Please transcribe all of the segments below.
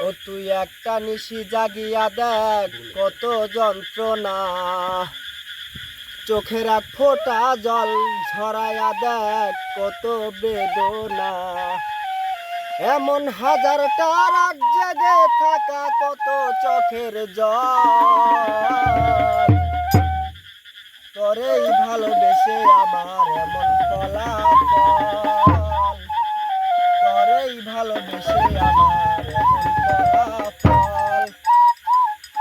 ও তুই একটা নিশি জাগিয়া দেখ কত যন্ত্রণা, চোখের এক ফোঁটা জল ঝরাইয়া দেখ কত বেদনা। এমন হাজারটা রাত জেগে থাকা কত চোখের জল, তোরেই ভালোবেসে আমার এমন ফলাফল, তোরেই ভালোবেসে আমার এমন ফলাফল।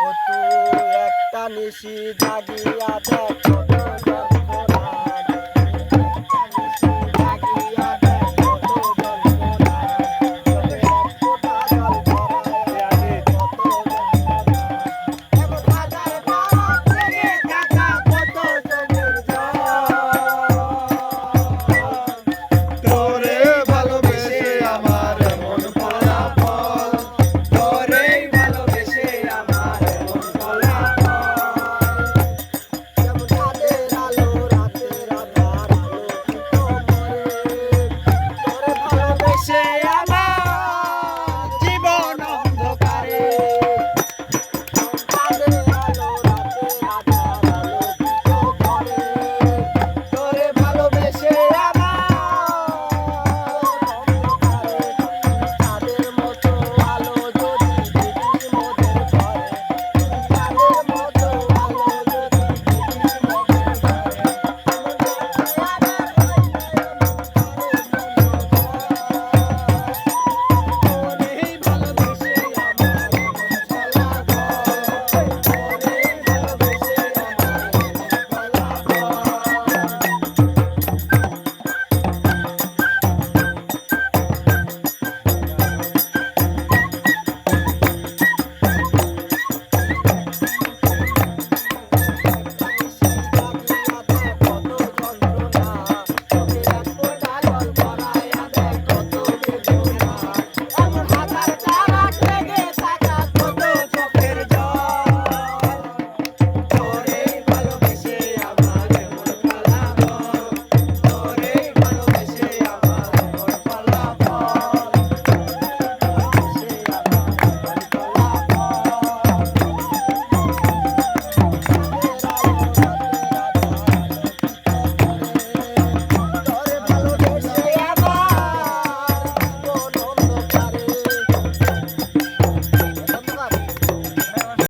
ও তুই একটা নিশি জাগিয়া দেখ।